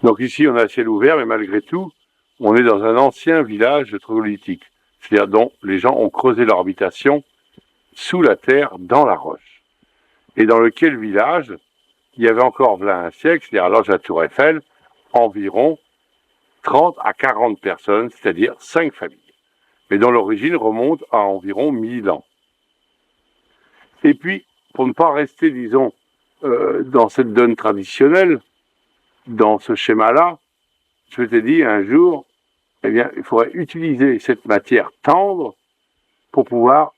Donc ici, on a ciel ouvert, mais malgré tout, on est dans un ancien village troglodytique, c'est-à-dire dont les gens ont creusé leur habitation sous la terre, dans la roche. Et dans lequel village, il y avait encore voilà un siècle, c'est-à-dire à l'âge de la Tour Eiffel, environ 30 à 40 personnes, c'est-à-dire 5 familles. Mais dont l'origine remonte à environ 1000 ans. Et puis, pour ne pas rester, disons, dans cette donne traditionnelle, dans ce schéma-là, je t'ai dit un jour, eh bien, il faudrait utiliser cette matière tendre pour pouvoir,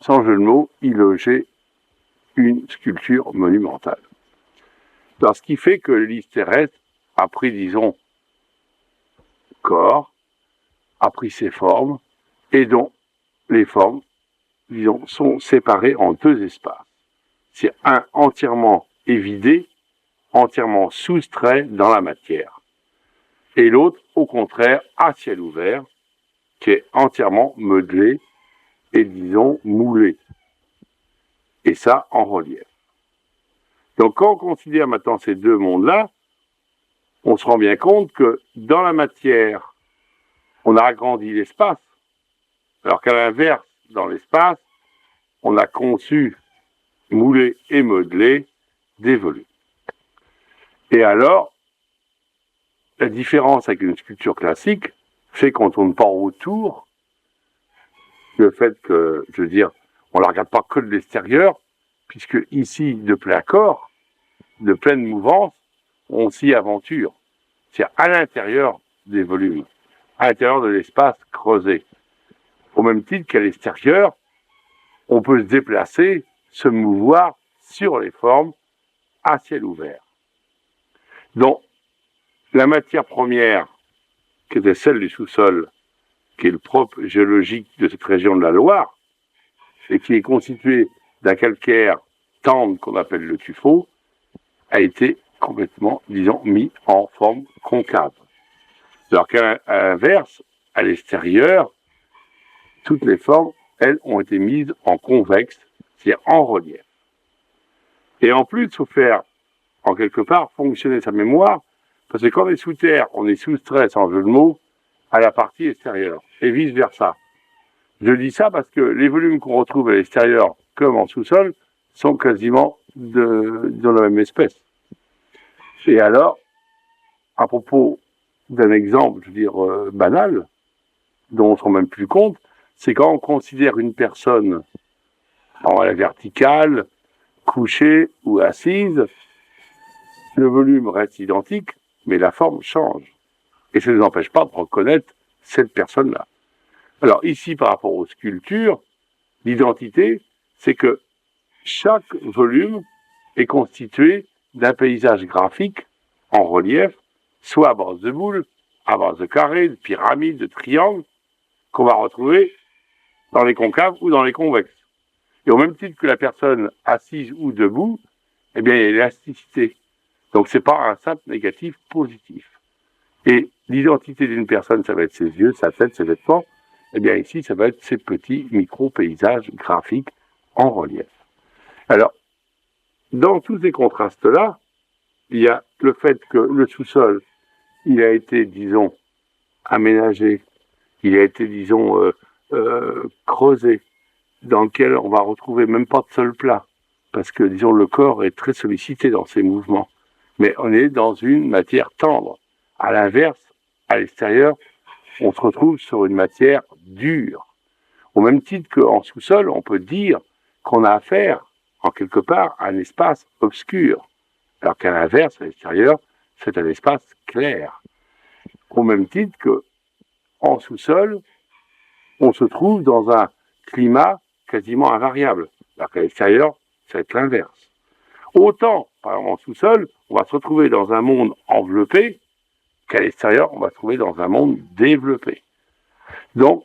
sans jeu de mots, y loger une sculpture monumentale. Alors, ce qui fait que l'hélice terrestre a pris, disons, corps, a pris ses formes, et dont les formes, disons, sont séparées en deux espaces. C'est un entièrement évidé, entièrement soustrait dans la matière. Et l'autre, au contraire, à ciel ouvert, qui est entièrement modelé et, disons, moulé. Et ça, en relief. Donc, quand on considère maintenant ces deux mondes-là, on se rend bien compte que dans la matière, on a agrandi l'espace, alors qu'à l'inverse, dans l'espace, on a conçu, moulé et modelé des volumes. Et alors, la différence avec une sculpture classique fait qu'on ne tourne pas autour, le fait que, je veux dire, on ne la regarde pas que de l'extérieur, puisque ici, de plein corps, de pleine mouvance, on s'y aventure. C'est à l'intérieur des volumes, à l'intérieur de l'espace creusé. Au même titre qu'à l'extérieur, on peut se déplacer, se mouvoir sur les formes à ciel ouvert. Donc, la matière première, qui était celle du sous-sol, qui est le propre géologique de cette région de la Loire, et qui est constituée d'un calcaire tendre qu'on appelle le tuffeau, a été complètement, disons, mis en forme concave. Alors qu'à l'inverse, à l'extérieur, toutes les formes, elles, ont été mises en convexe, c'est-à-dire en relief. Et en plus, il faut faire, en quelque part, fonctionner sa mémoire, parce que quand on est sous terre, on est soustrait, sans jeu de mots, à la partie extérieure, et vice-versa. Je dis ça parce que les volumes qu'on retrouve à l'extérieur, comme en sous-sol, sont quasiment de la même espèce. Et alors, à propos d'un exemple, je veux dire, banal, dont on ne se rend même plus compte, c'est quand on considère une personne à la verticale, couchée ou assise, le volume reste identique, mais la forme change. Et ça ne nous empêche pas de reconnaître cette personne-là. Alors ici, par rapport aux sculptures, l'identité, c'est que chaque volume est constitué d'un paysage graphique en relief, soit à base de boules, à base de carrés, de pyramides, de triangles, qu'on va retrouver dans les concaves ou dans les convexes. Et au même titre que la personne assise ou debout, eh bien, il y a l'élasticité. Donc, c'est pas un simple négatif positif. Et l'identité d'une personne, ça va être ses yeux, sa tête, ses vêtements. Eh bien, ici, ça va être ces petits micro-paysages graphiques en relief. Alors, dans tous ces contrastes-là, il y a le fait que le sous-sol, il a été, disons, aménagé, il a été, disons, creusé, dans lequel on va retrouver même pas de sol plat, parce que, disons, le corps est très sollicité dans ses mouvements. Mais on est dans une matière tendre. À l'inverse, à l'extérieur, on se retrouve sur une matière dure. Au même titre qu'en sous-sol, on peut dire qu'on a affaire, en quelque part, à un espace obscur. Alors qu'à l'inverse, à l'extérieur, c'est un espace clair. Au même titre qu'en sous-sol, on se trouve dans un climat quasiment invariable. Alors qu'à l'extérieur, ça va être l'inverse. Autant, par exemple, en sous-sol, on va se retrouver dans un monde enveloppé, qu'à l'extérieur, on va se trouver dans un monde développé. Donc,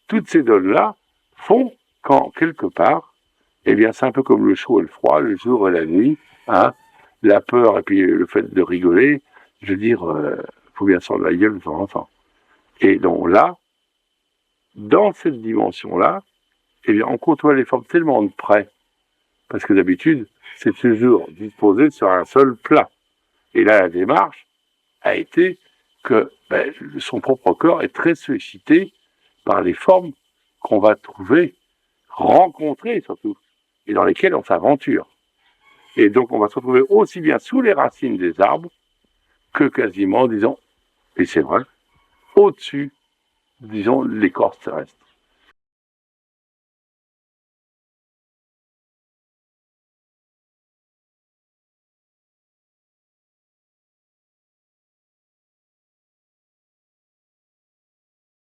toutes ces données-là font qu'en quelque part, eh bien, c'est un peu comme le chaud et le froid, le jour et la nuit, hein, la peur et puis le fait de rigoler, je veux dire, faut bien sortir de la gueule de temps en temps. Et donc là, dans cette dimension-là, eh bien, on côtoie les formes tellement de près, parce que d'habitude, c'est toujours disposé sur un sol plat. Et là, la démarche a été que son propre corps est très sollicité par les formes qu'on va trouver, rencontrer surtout, et dans lesquelles on s'aventure. Et donc on va se retrouver aussi bien sous les racines des arbres que quasiment, disons, et c'est vrai, au-dessus, disons, l'écorce terrestre.